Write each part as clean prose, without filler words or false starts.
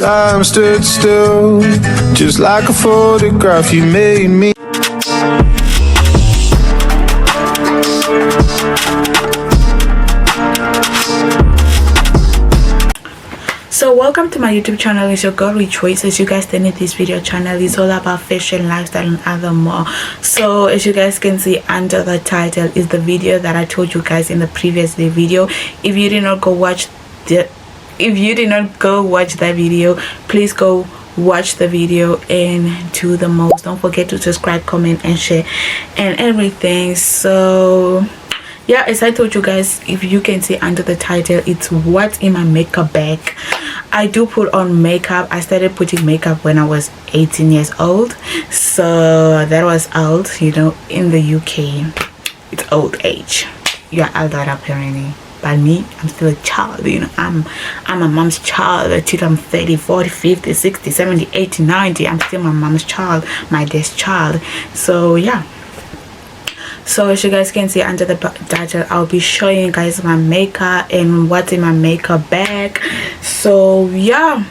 Time stood still, just like a photograph you made me. So welcome to my YouTube channel. It's your girl Rejoice. As you guys see in this video channel, is all about fashion, lifestyle and other more. So as you guys can see under the title is the video that I told you guys in the previous video. If you did not go watch that video, please go watch the video and do the most. Don't forget to subscribe, comment and share and everything. So yeah, as I told you guys, if you can see under the title, it's what's in my makeup bag. I do put on makeup. I started putting makeup when I was 18 years old, so that was old, you know. In the UK it's old age. You're older apparently, but me, I'm still a child, you know. I'm a mom's child until I'm 30, 40, 50, 60, 70, 80, 90. I'm still my mom's child, my dad's child. So yeah, so as you guys can see under the title, I'll be showing you guys my makeup and what's in my makeup bag. So yeah,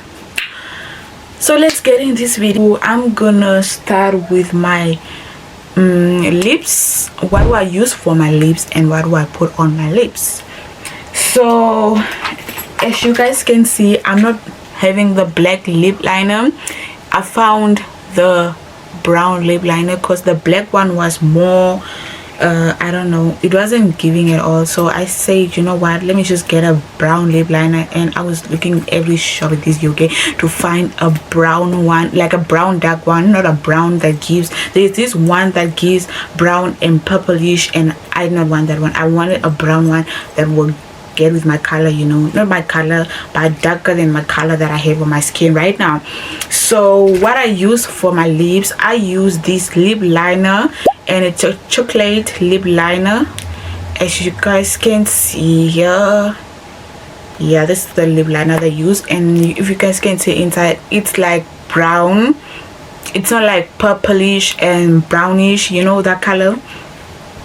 so let's get in this video. I'm gonna start with my lips. What do I use for my lips and what do I put on my lips? So as you guys can see, I'm not having the black lip liner. I found the brown lip liner because the black one was more I don't know, it wasn't giving at all. So I said, you know what, let me just get a brown lip liner. And I was looking every shop at this UK to find a brown one, like a brown dark one, not a brown that gives, there's this one that gives brown and purplish, and I did not want that one. I wanted a brown one that would get with my color, you know, not my color but darker than my color that I have on my skin right now. So what I use for my lips, I use this lip liner, and it's a chocolate lip liner, as you guys can see here. Yeah, this is the lip liner that I use, and if you guys can see inside, it's like brown. It's not like purplish and brownish, you know, that color.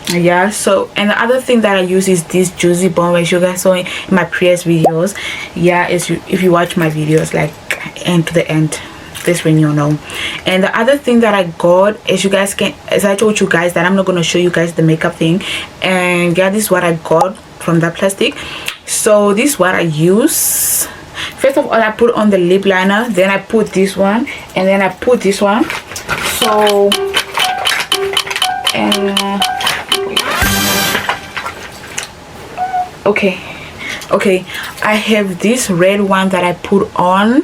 Yeah, so and the other thing that I use is this Juicy Bomb, as you guys saw in my previous videos. Yeah, if you watch my videos like end to the end, this when you know. And the other thing that I got, as you guys can, as I told you guys that I'm not going to show you guys the makeup thing, and yeah, this is what I got from that plastic. So this is what I use. First of all, I put on the lip liner, then I put this one, and then I put this one. So and okay, I have this red one that I put on.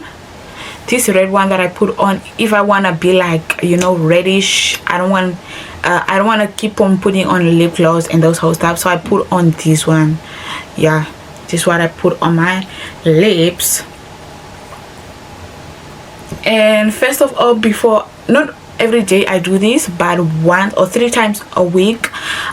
This red one that I put on, if I want to be like, you know, reddish, I don't want to keep on putting on lip gloss and those whole stuff, so I put on this one. Yeah, this is what I put on my lips. And first of all, before, not every day I do this, but 1 or 3 times a week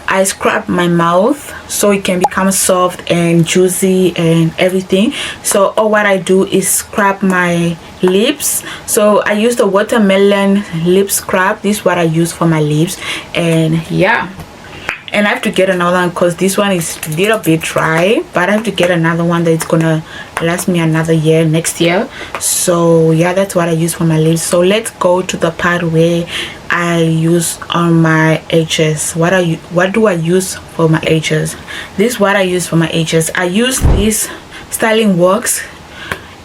I scrub my mouth so it can become soft and juicy and everything. So all what I do is scrub my lips. So I use the watermelon lip scrub. This is what I use for my lips. And yeah, and I have to get another one because this one is a little bit dry, but I have to get another one that's gonna last me another year, next year. So yeah, that's what I use for my lips. So let's go to the part where I use on my edges. What do I use for my edges? This is what I use for my edges. I use this styling wax,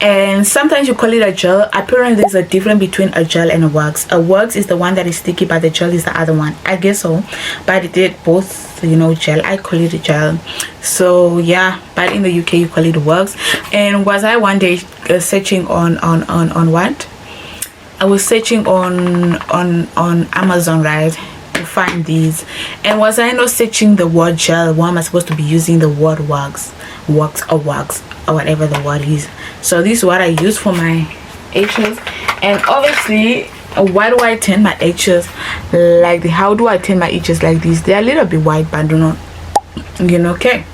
and sometimes you call it a gel. Apparently there's a difference between a gel and a wax. A wax is the one that is sticky, but the gel is the other one, I guess so. But it did both, you know, gel. I call it a gel. So yeah, but in the UK you call it wax. And was I one day searching on what, I was searching on Amazon, right, to find these, and was I not searching the word gel? Why am I supposed to be using the word wax or whatever the word is? So this is what I use for my edges. And obviously, why do I turn my edges like the, how do I turn my edges like this? They're a little bit white, but do not, you know, okay,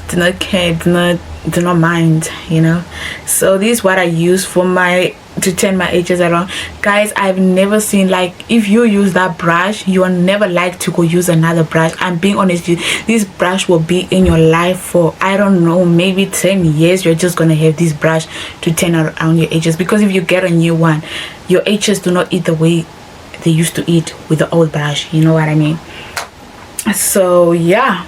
do not care, do not mind, you know. So this is what I use for my to turn my edges around. Guys, I've never seen, like, if you use that brush, you will never like to go use another brush. I'm being honest with you, this brush will be in your life for, I don't know, maybe 10 years. You're just gonna have this brush to turn around your edges, because if you get a new one, your edges do not eat the way they used to eat with the old brush, you know what I mean? So yeah,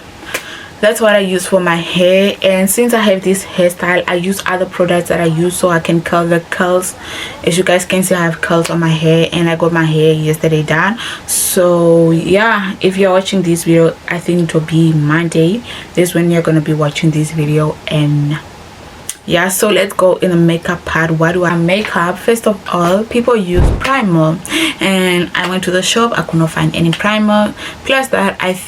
that's what I use for my hair. And since I have this hairstyle, I use other products that I use so I can curl the curls. As you guys can see, I have curls on my hair, and I got my hair yesterday done. So yeah, if you're watching this video, I think it will be Monday. This is when you're gonna be watching this video. And yeah, so let's go in the makeup part. What do I makeup? First of all, people use primer, and I went to the shop, I could not find any primer. Plus that, I've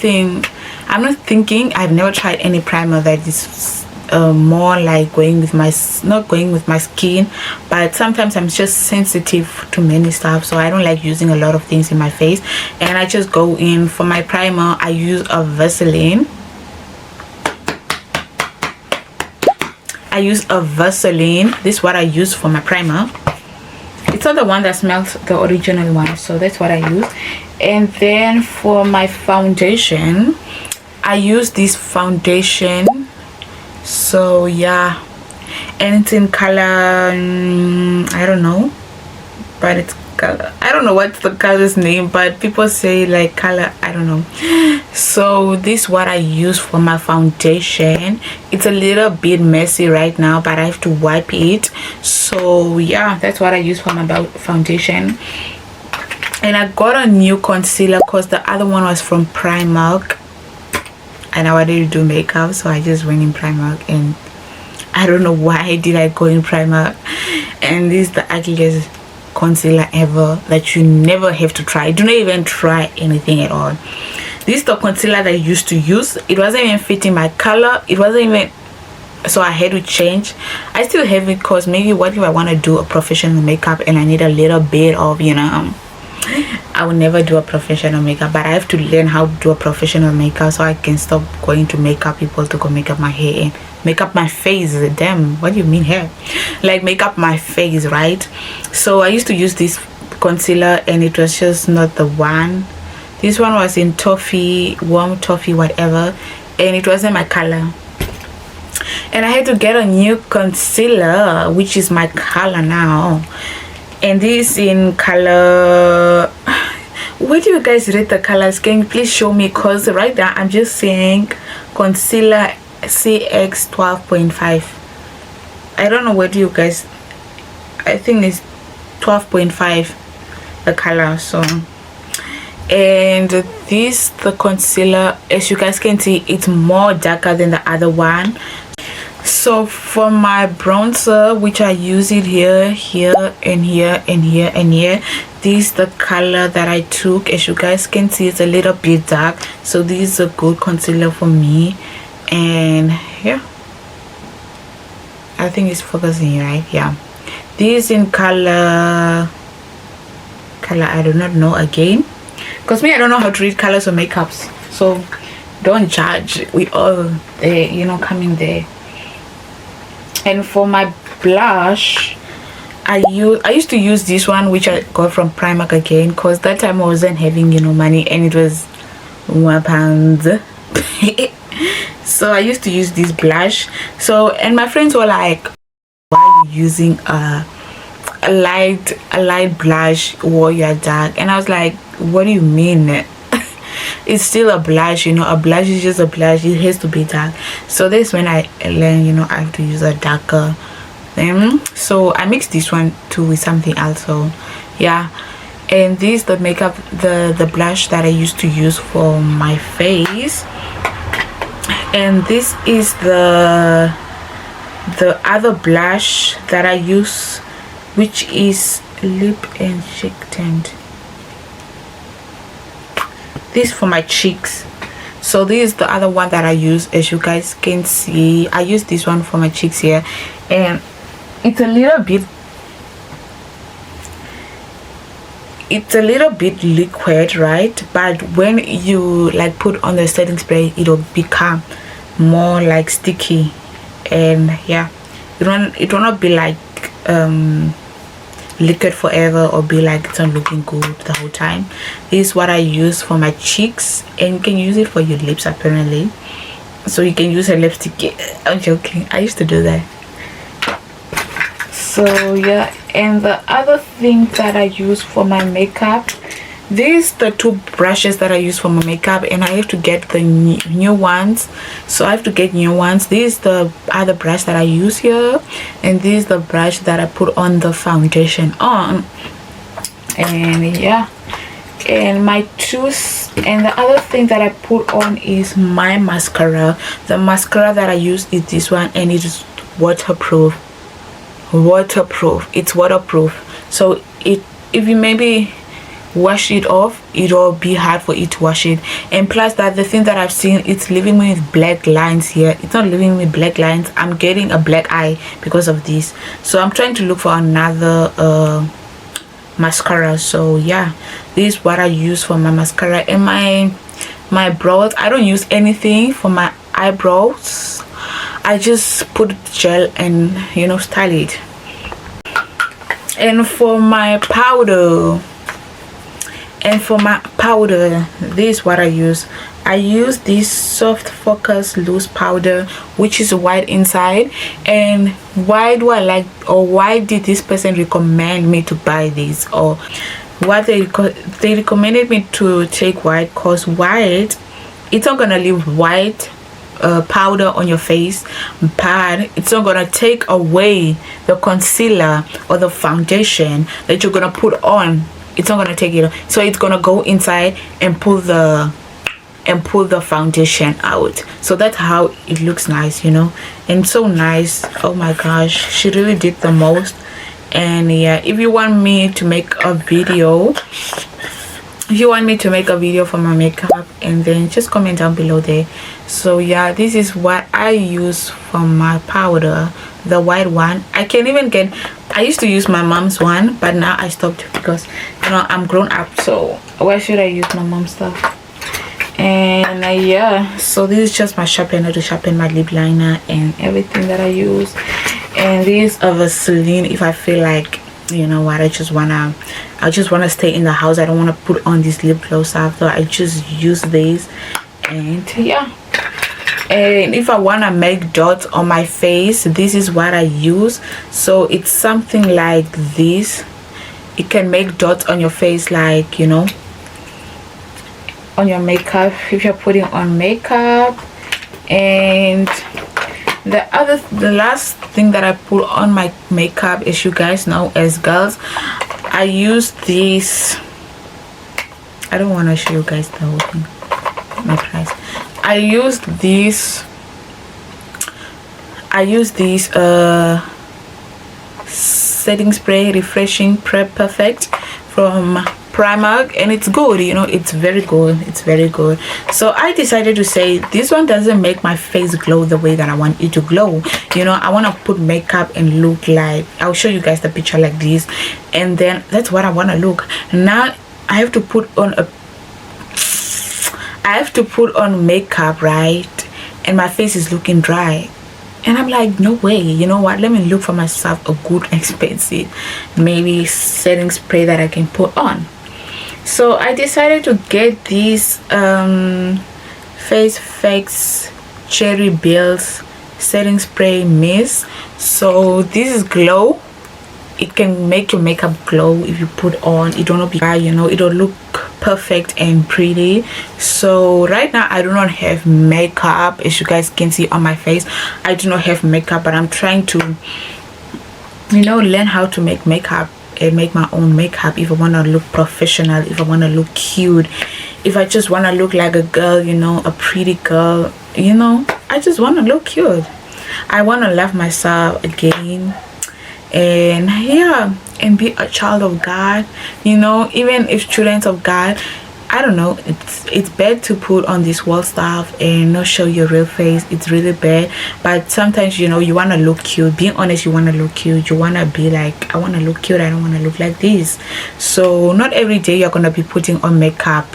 never tried any primer that is more like going with my, not going with my skin, but sometimes I'm just sensitive to many stuff, so I don't like using a lot of things in my face. And I just go in for my primer. I use a Vaseline. This is what I use for my primer. It's not the one that smells, the original one, so that's what I use. And then for my foundation, I use this foundation. So yeah, and it's in color, I don't know, but it's color, I don't know what's the color's name, but people say like color, I don't know. So this is what I use for my foundation. It's a little bit messy right now, but I have to wipe it. So yeah, that's what I use for my foundation. And I got a new concealer because the other one was from Primark, and I wanted to do makeup, so I just went in Primark. And I don't know why did I go in Primark. And this is the ugliest concealer ever that you never have to try. Do not even try anything at all. This is the concealer that I used to use. It wasn't even fitting my color. It wasn't even, so I had to change. I still have it because maybe what if I want to do a professional makeup and I need a little bit of, you know, I will never do a professional makeup, but I have to learn how to do a professional makeup so I can stop going to makeup people to go make up my hair and make up my face. Damn, what do you mean hair? Like make up my face, right? So I used to use this concealer and it was just not the one. This one was in toffee, warm toffee, whatever, and it wasn't my color. And I had to get a new concealer, which is my color now. And this in color, where do you guys rate the colors? Can you please show me? Because right now I'm just saying concealer CX 12.5. I don't know, where do you guys, I think it's 12.5 the color. So, and this, the concealer, as you guys can see, it's more darker than the other one. So for my bronzer, which I use it here, here, and here, and here, and here, this is the color that I took. As you guys can see, it's a little bit dark, so this is a good concealer for me. And yeah, I think it's focusing, right? Yeah, this in color I do not know again, because me, I don't know how to read colors or makeups, so don't judge. We all there, you know, coming there. And for my blush, I used to use this one, which I got from Primark again, because that time I wasn't having, you know, money, and it was £1. So I used to use this blush. So, and my friends were like, why are you using a light blush while you're dark? And I was like, what do you mean? It's still a blush, you know. A blush is just a blush, it has to be dark. So this when I learned, you know, I have to use a darker thing. So I mixed this one too with something else. So yeah, and this the makeup, the blush that I used to use for my face. And this is the other blush that I use, which is lip and cheek tint. This for my cheeks. So this is the other one that I use. As you guys can see, I use this one for my cheeks here, and it's a little bit liquid, right? But when you like put on the setting spray, it'll become more like sticky. And yeah, it will not be like liquid forever or be like it's not looking good the whole time. This is what I use for my cheeks, and you can use it for your lips apparently. So you can use a lipstick. I'm joking, I used to do that. So yeah, and the other thing that I use for my makeup, these the two brushes that I use for my makeup, and I have to get the new ones. So I have to get new ones. This is the other brush that I use here, and this is the brush that I put on the foundation on. And yeah, and my tooth, and the other thing that I put on is my mascara. The mascara that I use is this one, and it is waterproof. It's waterproof, so if you maybe wash it off, it will be hard for it to wash it. And plus that, the thing that I've seen, it's leaving me with black lines here. It's not leaving me black lines, I'm getting a black eye because of this. So I'm trying to look for another mascara. So yeah, this is what I use for my mascara. And my brows, I don't use anything for my eyebrows. I just put gel and, you know, style it. And for my powder, this is what I use. I use this soft focus loose powder, which is white inside. And why do I like, or why did this person recommend me to buy this, or what they recommended me to take white? Cause white, it's not gonna leave white powder on your face, but it's not gonna take away the concealer or the foundation that you're gonna put on. It's not gonna take it, so it's gonna go inside and pull the foundation out. So that's how it looks nice, you know, and so nice. Oh my gosh, she really did the most. And yeah, if you want me to make a video, for my makeup, and then just comment down below there. So yeah, this is what I use for my powder, the white one. I used to use my mom's one, but now I stopped because, you know, I'm grown up, so why should I use my mom's stuff? And yeah, so this is just my sharpener to sharpen my lip liner and everything that I use. And this is a Vaseline if I feel like, you know what, I just wanna stay in the house. I don't want to put on this lip gloss after. I just use this. And yeah, and if I want to make dots on my face, this is what I use. So it's something like this. It can make dots on your face, like, you know, on your makeup, if you're putting on makeup. And the last thing that I put on my makeup, as you guys know, as girls, I use this. I don't want to show you guys the whole thing. My price. I use this setting spray, refreshing prep perfect from Primark, and it's good, you know, it's very good. So I decided to say this one doesn't make my face glow the way that I want it to glow. You know, I want to put makeup and look like, I'll show you guys the picture like this, and then that's what I want to look. Now I have to put on makeup, right? And my face is looking dry, and I'm like, no way, you know what, let me look for myself a good expensive maybe setting spray that I can put on. So I decided to get this Face Fix Cherry Bills setting spray mist. So this is glow. It can make your makeup glow if you put on. It don't be dry, you know, it'll look perfect and pretty. So right now I do not have makeup, as you guys can see on my face. I do not have makeup, but I'm trying to, you know, learn how to make makeup and make my own makeup if I want to look professional, if I want to look cute, if I just want to look like a girl, you know, a pretty girl, you know, I just want to look cute. I want to love myself again, and yeah, and be a child of God, you know. Even if children of God, I don't know, it's bad to put on this wall stuff and not show your real face. It's really bad. But sometimes, you know, you want to look cute. Being honest, you want to look cute. You want to be like, I want to look cute, I don't want to look like this. So not every day you're going to be putting on makeup.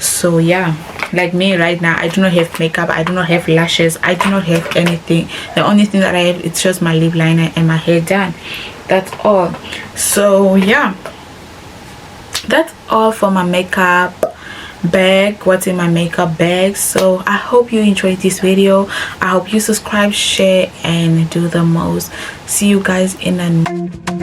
So yeah, like me right now, I do not have makeup, I do not have lashes, I do not have anything. The only thing that I have, it's just my lip liner and my hair done. That's all. So yeah, that's all for my makeup bag, what's in my makeup bag. So I hope you enjoyed this video. I hope you subscribe, share, and do the most. See you guys in a